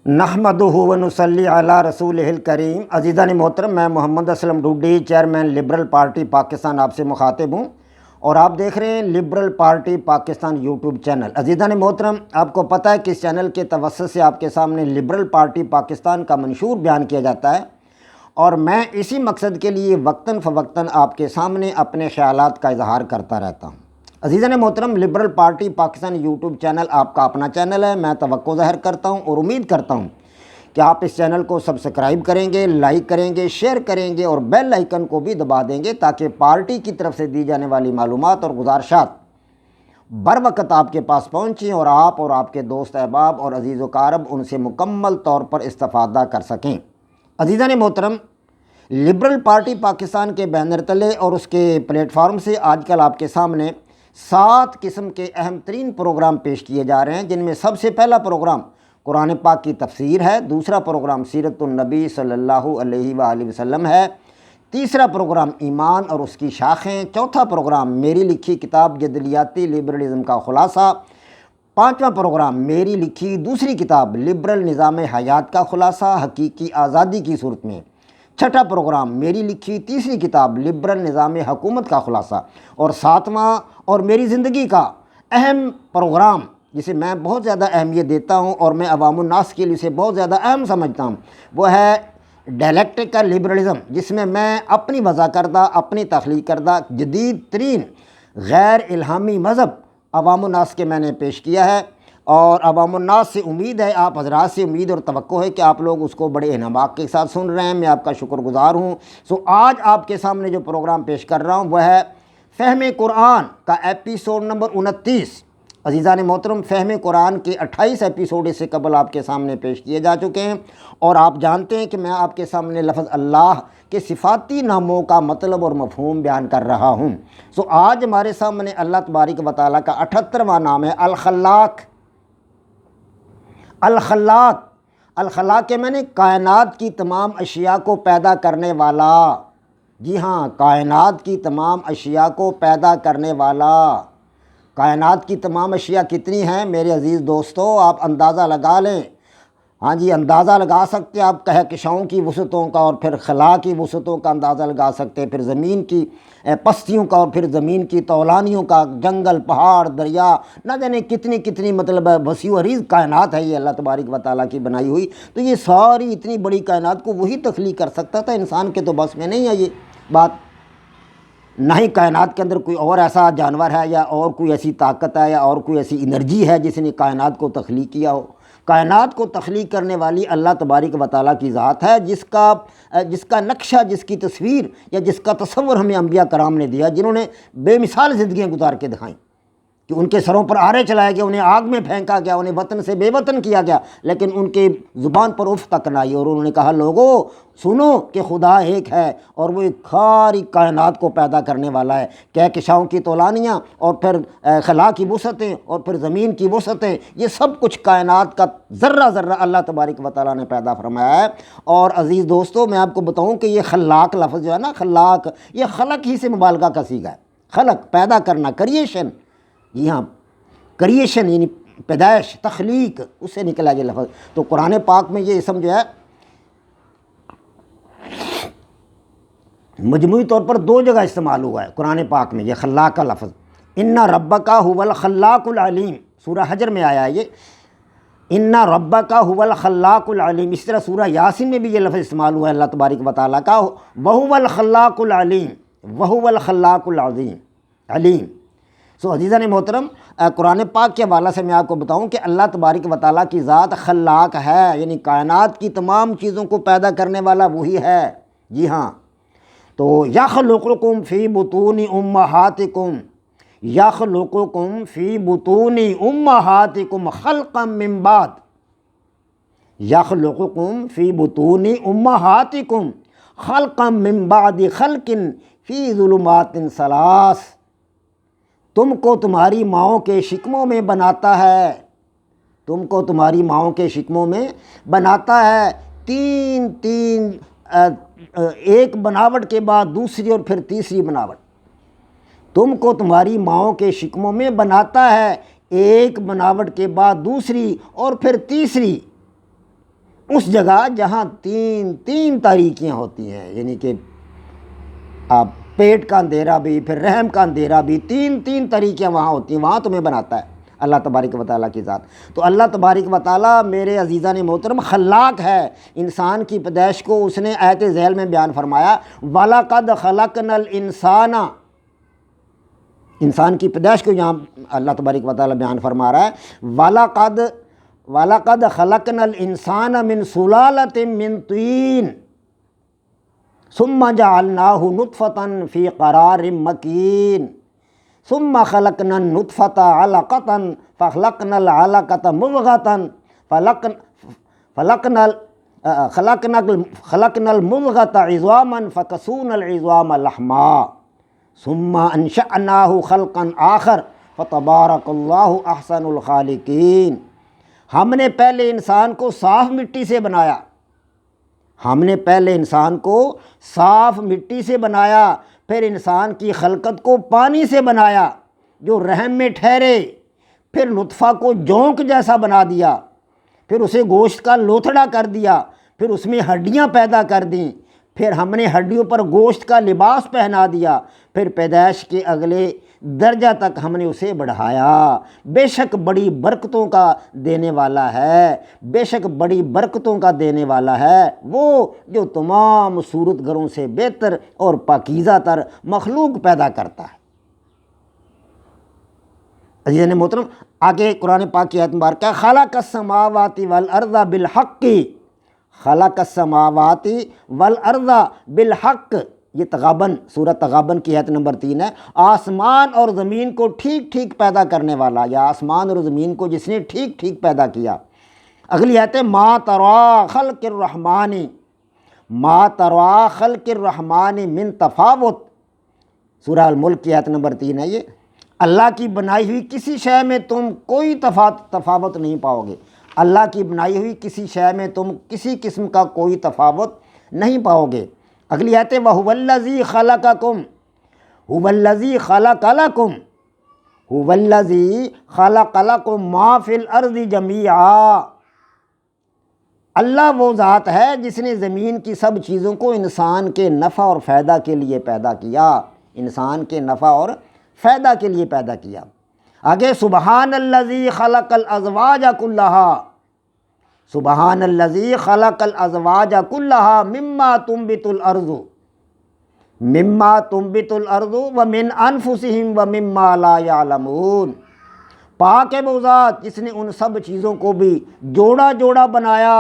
نحمدہ و نصلی علی رسولہ الکریم۔ عزیزان محترم، میں Muhammad Aslam Dodi, chairman liberal party Pakistan آپ سے مخاطب ہوں اور آپ دیکھ رہے ہیں liberal party Pakistan YouTube channel. عزیزان محترم، آپ کو پتہ ہے کہ اس چینل کے توسط سے آپ کے سامنے لبرل پارٹی پاکستان کا منشور بیان کیا جاتا ہے اور میں اسی مقصد کے لیے وقتاً فوقتاً آپ کے سامنے اپنے خیالات کا اظہار کرتا رہتا ہوں۔ عزیزان محترم، liberal party Pakistan YouTube channel آپ کا اپنا چینل ہے۔ میں توقع ظاہر کرتا ہوں اور امید کرتا ہوں کہ آپ اس چینل کو سبسکرائب کریں گے، لائک کریں گے، شیئر کریں گے اور بیل آئیکن کو بھی دبا دیں گے تاکہ پارٹی کی طرف سے دی جانے والی معلومات اور گزارشات بر وقت آپ کے پاس پہنچیں اور آپ کے دوست احباب اور عزیز و اقارب ان سے مکمل طور پر استفادہ کر سکیں۔ عزیزان محترم، لبرل پارٹی پاکستان کے بینر تلے اور اس کے پلیٹ فارم سے آج کل آپ کے سامنے 7 قسم کے اہم ترین پروگرام پیش کیے جا رہے ہیں، جن میں سب سے پہلا پروگرام قرآن پاک کی تفسیر ہے، دوسرا پروگرام سیرت النبی صلی اللہ علیہ وآلہ وسلم ہے، تیسرا پروگرام ایمان اور اس کی شاخیں، چوتھا پروگرام میری لکھی کتاب جدلیاتی لبرلزم کا خلاصہ، پانچواں پروگرام میری لکھی دوسری کتاب لبرل نظام حیات کا خلاصہ حقیقی آزادی کی صورت میں، چھٹا پروگرام میری لکھی تیسری کتاب لبرل نظام حکومت کا خلاصہ، اور ساتواں اور میری زندگی کا اہم پروگرام جسے میں بہت زیادہ اہمیت دیتا ہوں اور میں عوام الناس کے لیے اسے بہت زیادہ اہم سمجھتا ہوں، وہ ہے ڈائلیکٹیکل لبرلزم، جس میں میں اپنی وضع کردہ، اپنی تخلیق کردہ جدید ترین غیر الہامی مذہب عوام الناس کے میں نے پیش کیا ہے اور عوام الناس سے امید ہے، آپ حضرات سے امید اور توقع ہے کہ آپ لوگ اس کو بڑے انہماک کے ساتھ سن رہے ہیں۔ میں آپ کا شکر گزار ہوں۔ آج آپ کے سامنے جو پروگرام پیش کر رہا ہوں وہ ہے فہم قرآن کا ایپیسوڈ نمبر 29۔ عزیزان محترم، فہم قرآن کے 28 ایپیسوڈ اس سے قبل آپ کے سامنے پیش کیے جا چکے ہیں اور آپ جانتے ہیں کہ میں آپ کے سامنے لفظ اللہ کے صفاتی ناموں کا مطلب اور مفہوم بیان کر رہا ہوں۔ آج ہمارے سامنے اللہ تبارک و تعالیٰ کا 78واں نام ہے الخلاق۔ الخلاق، الخلاق کے معنی کائنات کی تمام اشیاء کو پیدا کرنے والا۔ جی ہاں، کائنات کی تمام اشیاء کو پیدا کرنے والا۔ کائنات کی تمام اشیاء کتنی ہیں میرے عزیز دوستو؟ آپ اندازہ لگا لیں۔ ہاں جی، اندازہ لگا سکتے ہیں آپ کہکشاؤں کی وسعتوں کا اور پھر خلا کی وسعتوں کا اندازہ لگا سکتے ہیں، پھر زمین کی پستیوں کا اور پھر زمین کی طولانیوں کا، جنگل، پہاڑ، دریا، نہ جانے کتنی کتنی مطلب وسیع و عریض کائنات ہے یہ اللہ تبارک و تعالیٰ کی بنائی ہوئی۔ تو یہ ساری اتنی بڑی کائنات کو وہی تخلیق کر سکتا تھا، انسان کے تو بس میں نہیں ہے یہ بات۔ نہ ہی کائنات کے اندر کوئی اور ایسا جانور ہے یا اور کوئی ایسی طاقت ہے یا اور کوئی ایسی انرجی ہے جس نے کائنات کو تخلیق کیا ہو۔ کائنات کو تخلیق کرنے والی اللہ تبارک و تعالیٰ کی ذات ہے، جس کا نقشہ، جس کی تصویر یا جس کا تصور ہمیں انبیاء کرام نے دیا، جنہوں نے بے مثال زندگیاں گزار کے دکھائیں کہ ان کے سروں پر آرے چلایا گیا، انہیں آگ میں پھینکا گیا، انہیں وطن سے بے وطن کیا گیا، لیکن ان کے زبان پر اف تک نہ آئی اور انہوں نے کہا لوگو سنو کہ خدا ایک ہے اور وہ ایک ساری کائنات کو پیدا کرنے والا ہے۔ کہکشاؤں کی طولانیاں اور پھر خلا کی وسعتیں اور پھر زمین کی وسعتیں، یہ سب کچھ کائنات کا ذرہ ذرہ اللہ تبارک و تعالیٰ نے پیدا فرمایا ہے۔ اور عزیز دوستو، میں آپ کو بتاؤں کہ یہ خلاق لفظ جو ہے نا، خلاق، یہ خلق ہی سے مبالغہ کا صیغہ ہے۔ خلق، پیدا کرنا، کریشن۔ جی ہاں، کریشن یعنی پیدائش، تخلیق، اس سے نکلا یہ لفظ۔ تو قرآن پاک میں یہ اسم جو ہے مجموعی طور پر 2 جگہ استعمال ہوا ہے قرآن پاک میں، یہ خلاق کا لفظ۔ ان ربک هو الخلاق العلیم، سورہ حجر میں آیا ہے یہ، ان ربک هو الخلاق العلیم۔ اس طرح سورہ یاسین میں بھی یہ لفظ استعمال ہوا ہے اللہ تبارک و تعالیٰ کا، وهو الخلاق العلیم، وهو الخلاق العظیم علیم۔ عزیزان محترم، قرآن پاک کے حوالہ سے میں آپ کو بتاؤں کہ اللہ تبارک و تعالیٰ کی ذات خلاق ہے، یعنی کائنات کی تمام چیزوں کو پیدا کرنے والا وہی ہے۔ جی ہاں، تو یخلقکم فی بطون امہاتکم، یخلقکم فی بطون امہاتکم خلقا من بعد، یخلقکم فی بطون امہاتکم خلقا من بعد خلق فی ظلمات ثلاث۔ تم کو تمہاری ماؤں کے شکموں میں بناتا ہے، تم کو تمہاری ماؤں کے شکموں میں بناتا ہے، تین ایک بناوٹ کے بعد دوسری اور پھر تیسری بناوٹ۔ تم کو تمہاری ماؤں کے شکموں میں بناتا ہے، ایک بناوٹ کے بعد دوسری اور پھر تیسری۔ اس جگہ جہاں تین تاریکیاں ہوتی ہیں، یعنی کہ آپ پیٹ کا اندھیرا بھی، پھر رحم کا اندھیرا بھی، تین طریقیں وہاں ہوتی ہیں، وہاں تمہیں بناتا ہے اللہ تبارک و تعالیٰ کی ذات۔ تو اللہ تبارک و تعالیٰ میرے عزیزان محترم خلاق ہے، انسان کی پیدائش کو اس نے آیت ذیل میں بیان فرمایا، وَلَقَدْ خَلَقْنَا الْإِنسَانَ، انسان کی پیدائش کو یہاں اللہ تبارک و تعالیٰ بیان فرما رہا ہے، وَلَقَدْ خَلَقْنَا الْإِنسَانَ مِنْ سُلَالَةٍ مِّن طِينٍ ثم جعلناه نطفة في قرار مكين ثم خلقنا النطفة علقة فخلقنا العلقة مضغة خلقنا المضغة عظاما فكسونا العظام لحما ثم انشأناه خلقا آخر فتبارك الله احسن الخالقين۔ ہم نے پہلے انسان کو صاف مٹی سے بنایا، ہم نے پہلے انسان کو صاف مٹی سے بنایا، پھر انسان کی خلقت کو پانی سے بنایا جو رحم میں ٹھہرے، پھر نطفہ کو جونک جیسا بنا دیا، پھر اسے گوشت کا لوتھڑا کر دیا، پھر اس میں ہڈیاں پیدا کر دیں، پھر ہم نے ہڈیوں پر گوشت کا لباس پہنا دیا، پھر پیدائش کے اگلے درجہ تک ہم نے اسے بڑھایا۔ بے شک بڑی برکتوں کا دینے والا ہے، بے شک بڑی برکتوں کا دینے والا ہے وہ جو تمام صورت گروں سے بہتر اور پاکیزہ تر مخلوق پیدا کرتا ہے۔ عزیزان محترم، آگے قرآن پاک کی آیت مبارکہ، خلق السماوات والارض بالحق، خلق السماوات والارض بالحق، یہ تغابن، سورۃ تغابن کی آیت نمبر 3 ہے۔ آسمان اور زمین کو ٹھیک ٹھیک پیدا کرنے والا، یا آسمان اور زمین کو جس نے ٹھیک ٹھیک پیدا کیا۔ اگلی آیت ہے ما ترا خلق الرحمن، ما ترا خلق الرحمن من تفاوت، سورہ الملک کی آیت نمبر 3 ہے یہ۔ اللہ کی بنائی ہوئی کسی شے میں تم کوئی تفاوت نہیں پاؤ گے، اللہ کی بنائی ہوئی کسی شے میں تم کسی قسم کا کوئی تفاوت نہیں پاؤ گے۔ اگلی آیت ہے وَهُوَ الَّذِي خَلَقَكُمْ هُوَ الَّذِي خَلَقَ لَكُمْ هُوَ الَّذِي خَلَقَ لَكُمْ مَا فِي الْأَرْضِ جَمِيعًا، اللہ وہ ذات ہے جس نے زمین کی سب چیزوں کو انسان کے نفع اور فائدہ کے لیے پیدا کیا، انسان کے نفع اور فائدہ کے لیے پیدا کیا۔ آگے سبحان الذی خلق الازواج کلہا، سبحان الذی خلق الازواج کلہا مما تنبت الارض، مما تنبت الارض ومن انفسہم ومما لا یعلمون، پاک ہے وہ ذات جس نے ان سب چیزوں کو بھی جوڑا جوڑا بنایا،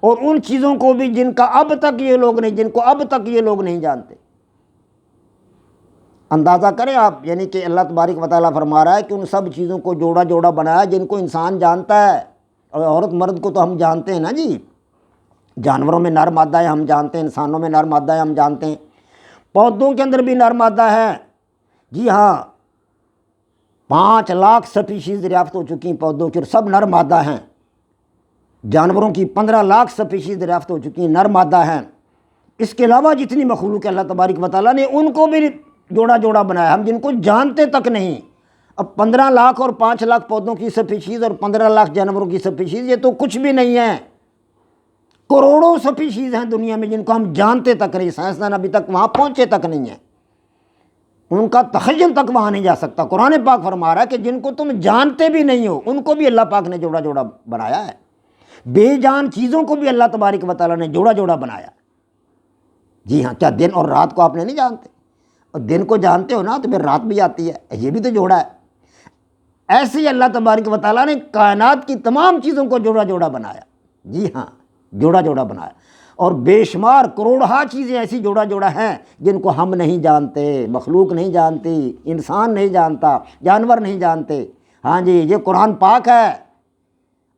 اور ان چیزوں کو بھی جن کو اب تک یہ لوگ نہیں جانتے۔ اندازہ کریں آپ، یعنی کہ اللہ تبارک و تعالیٰ فرما رہا ہے کہ ان سب چیزوں کو جوڑا جوڑا بنایا جن کو انسان جانتا ہے، اور عورت مرد کو تو ہم جانتے ہیں نا جی، جانوروں میں نر مادہ ہے ہم جانتے ہیں، انسانوں میں نر مادہ ہے ہم جانتے ہیں، پودوں کے اندر بھی نر مادہ ہے، جی ہاں 5 لاکھ سپیشیز دریافت ہو چکی ہیں پودوں کی، اور سب نر مادہ ہیں۔ جانوروں کی 15 لاکھ سپیشیز دریافت ہو چکی ہیں، نر مادہ ہیں۔ اس کے علاوہ جتنی مخلوق اللہ تبارک و تعالیٰ نے ان کو بھی جوڑا جوڑا بنایا، ہم جن کو جانتے تک نہیں۔ اب 15 لاکھ اور 5 لاکھ پودوں کی سپیشیز اور 15 لاکھ جانوروں کی سپیشیز، یہ تو کچھ بھی نہیں ہے، کروڑوں سپیشیز ہیں دنیا میں جن کو ہم جانتے تک نہیں، سائنسدان ابھی تک وہاں پہنچے تک نہیں ہیں، ان کا تخیل تک وہاں نہیں جا سکتا۔ قرآن پاک فرما رہا ہے کہ جن کو تم جانتے بھی نہیں ہو ان کو بھی اللہ پاک نے جوڑا جوڑا بنایا ہے، بے جان چیزوں کو بھی اللہ تبارک و تعالیٰ نے جوڑا جوڑا بنایا۔ جی ہاں، کیا دن اور رات کو آپ نے نہیں جانتے؟ اور دن کو جانتے ہو نا تو پھر رات بھی آتی ہے، یہ بھی تو جوڑا ہے۔ ایسے ہی اللہ تبارک و تعالیٰ نے کائنات کی تمام چیزوں کو جوڑا جوڑا بنایا، جی ہاں جوڑا جوڑا بنایا، اور بے شمار کروڑہا چیزیں ایسی جوڑا جوڑا ہیں جن کو ہم نہیں جانتے، مخلوق نہیں جانتی، انسان نہیں جانتا، جانور نہیں جانتے۔ ہاں جی، یہ قرآن پاک ہے،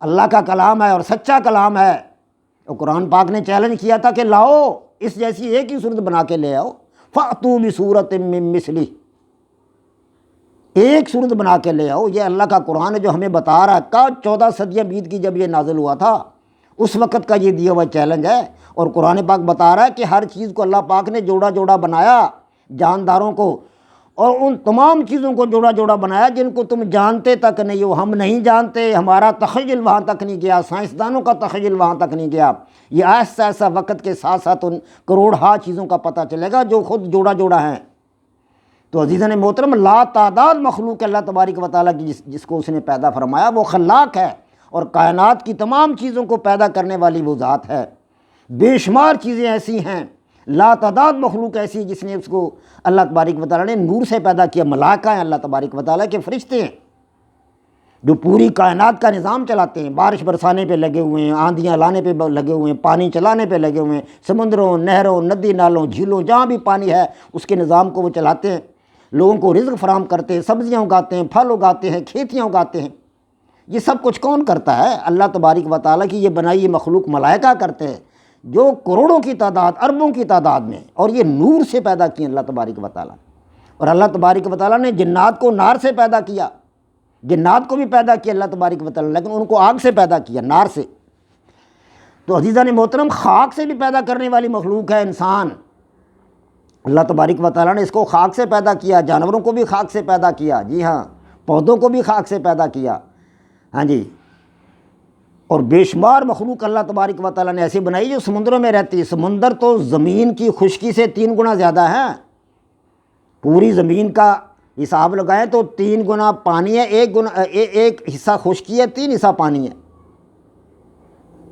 اللہ کا کلام ہے اور سچا کلام ہے۔ اور قرآن پاک نے چیلنج کیا تھا کہ لاؤ اس جیسی ایک ہی صورت بنا کے لے آؤ، فَأْتُوا بِسُورَةٍ مِّن مِّثْلِهِ، ایک صورت بنا کے لے آؤ۔ یہ اللہ کا قرآن ہے جو ہمیں بتا رہا ہے، کا 14 صدیاں بیت کی جب یہ نازل ہوا تھا اس وقت کا یہ دیا ہوا چیلنج ہے، اور قرآن پاک بتا رہا ہے کہ ہر چیز کو اللہ پاک نے جوڑا جوڑا بنایا، جانداروں کو اور ان تمام چیزوں کو جوڑا جوڑا بنایا جن کو تم جانتے تک نہیں ہو، ہم نہیں جانتے، ہمارا تخیل وہاں تک نہیں گیا، سائنسدانوں کا تخیل وہاں تک نہیں گیا۔ یہ ایسا ایسا وقت کے ساتھ ساتھ ان کروڑہا چیزوں کا پتہ چلے گا جو خود جوڑا جوڑا ہیں۔ تو عزیزان محترم، لا تعداد مخلوق اللہ تبارک و تعالیٰ کی جس کو اس نے پیدا فرمایا، وہ خلاق ہے، اور کائنات کی تمام چیزوں کو پیدا کرنے والی وہ ذات ہے۔ بے شمار چیزیں ایسی ہیں، لا تعداد مخلوق ایسی جس نے اس کو اللہ تبارک و تعالیٰ نے نور سے پیدا کیا۔ ملائکہ ہیں اللہ تبارک و تعالیٰ کے فرشتے ہیں جو پوری کائنات کا نظام چلاتے ہیں، بارش برسانے پہ لگے ہوئے ہیں، آندھیاں لانے پہ لگے ہوئے ہیں، پانی چلانے پہ لگے ہوئے ہیں، سمندروں، نہروں، ندی نالوں، جھیلوں، جہاں بھی پانی ہے اس کے نظام کو وہ چلاتے ہیں، لوگوں کو رزق فراہم کرتے ہیں، سبزیاں اگاتے ہیں، پھل اگاتے ہیں، کھیتیاں اگاتے ہیں۔ یہ سب کچھ کون کرتا ہے؟ اللہ تبارک و تعالیٰ کی یہ بنائی مخلوق ملائکہ کرتے ہیں، جو کروڑوں کی تعداد، اربوں کی تعداد میں، اور یہ نور سے پیدا کی اللہ تبارک و تعالیٰ۔ اور اللہ تبارک و تعالیٰ نے جنات کو نار سے پیدا کیا، جنات کو بھی پیدا کیا اللہ تبارک و تعالیٰ، لیکن ان کو آگ سے پیدا کیا، نار سے۔ تو عزیزان محترم، خاک سے بھی پیدا کرنے والی مخلوق ہے انسان۔ اللہ تبارک و تعالیٰ نے اس کو خاک سے پیدا کیا، جانوروں کو بھی خاک سے پیدا کیا، جی ہاں، پودوں کو بھی خاک سے پیدا کیا، ہاں جی۔ اور بے شمار مخلوق اللہ تبارک و تعالیٰ نے ایسی بنائی جو سمندروں میں رہتی ہے۔ سمندر تو زمین کی خشکی سے 3 گنا زیادہ ہے۔ پوری زمین کا حساب لگائیں تو 3 گنا پانی ہے، ایک حصہ خشکی ہے، 3 حصہ پانی ہے،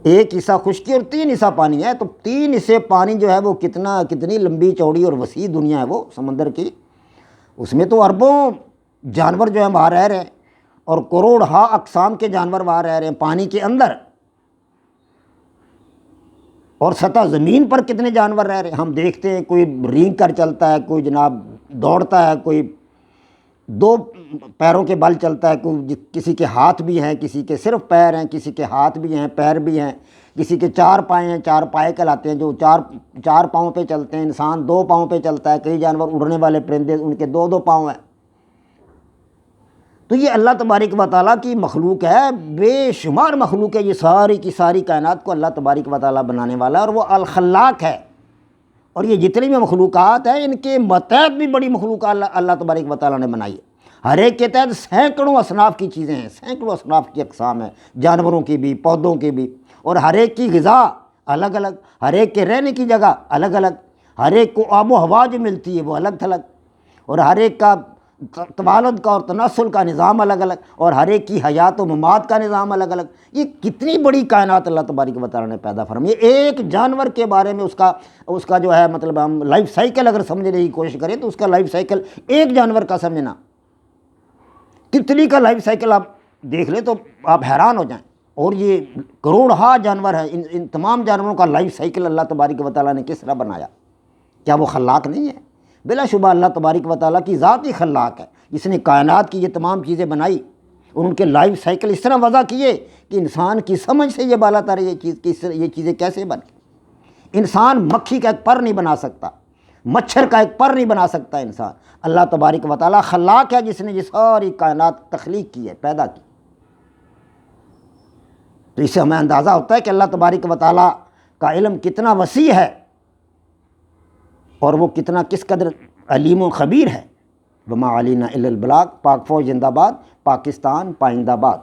ایک حصہ خشکی اور 3 حصہ پانی ہے۔ تو 3 حصے پانی جو ہے وہ کتنی لمبی چوڑی اور وسیع دنیا ہے وہ سمندر کی۔ اس میں تو اربوں جانور جو ہیں وہاں رہ رہے ہیں، اور کروڑہا اقسام کے جانور وہاں رہ رہے ہیں پانی کے اندر، اور سطح زمین پر کتنے جانور رہ رہے ہیں ہم دیکھتے ہیں۔ کوئی رینگ کر چلتا ہے، کوئی جناب دوڑتا ہے، کوئی 2 پیروں کے بل چلتا ہے، کوئی کسی کے ہاتھ بھی ہیں، کسی کے صرف پیر ہیں، کسی کے ہاتھ بھی ہیں، پیر بھی ہیں، کسی کے 4 پائے ہیں، 4 پائے کہلاتے ہیں، جو چار پاؤں پہ چلتے ہیں۔ انسان 2 پاؤں پہ چلتا ہے، کئی جانور اڑنے والے پرندے ان کے 2 پاؤں ہیں۔ تو یہ اللہ تبارک و تعالیٰ کی مخلوق ہے، بے شمار مخلوق ہے، یہ ساری کی ساری کائنات کو اللہ تبارک و تعالیٰ بنانے والا ہے، اور وہ الخلاق ہے۔ اور یہ جتنی بھی مخلوقات ہیں ان کے متحد بھی بڑی مخلوقات اللہ تبارک و تعالیٰ نے بنائی ہے۔ ہر ایک کے تحت سینکڑوں اصناف کی چیزیں ہیں، سینکڑوں اصناف کی اقسام ہیں، جانوروں کی بھی، پودوں کی بھی، اور ہر ایک کی غذا الگ الگ، ہر ایک کے رہنے کی جگہ الگ الگ، ہر ایک کو آب و ہوا جو ملتی ہے وہ الگ تھلگ، اور ہر ایک کا تولد کا اور تناسل کا نظام الگ الگ، اور ہر ایک کی حیات و ممات کا نظام الگ الگ۔ یہ کتنی بڑی کائنات اللہ تبارک و تعالیٰ نے پیدا فرمائی۔ ایک جانور کے بارے میں اس کا جو ہے مطلب ہم لائف سائیکل اگر سمجھنے کی کوشش کریں تو اس کا لائف سائیکل ایک جانور کا سمجھنا، تتلی کا لائف سائیکل آپ دیکھ لیں تو آپ حیران ہو جائیں۔ اور یہ کروڑہا جانور ہیں، ان تمام جانوروں کا لائف سائیکل اللہ تبارک و تعالیٰ نے کس طرح بنایا؟ کیا وہ خلاق نہیں ہے؟ بلا شبہ اللہ تبارک و تعالیٰ کی ذات ہی خلاق ہے، جس نے کائنات کی یہ تمام چیزیں بنائی، اور ان کے لائف سائیکل اس طرح وضع کیے کہ انسان کی سمجھ سے یہ بالا تر یہ چیزیں کیسے بنیں۔ انسان مکھی کا ایک پر نہیں بنا سکتا، مچھر کا ایک پر نہیں بنا سکتا انسان۔ اللہ تبارک و تعالیٰ خلاق ہے، جس نے یہ ساری کائنات تخلیق کی ہے، پیدا کی۔ تو اس سے ہمیں اندازہ ہوتا ہے کہ اللہ تبارک و تعالیٰ کا علم کتنا وسیع ہے، اور وہ کس قدر علیم و خبیر ہے۔ وما علینا الا البلاغ۔ پاک فوج زندہ باد، پاکستان پائندہ باد۔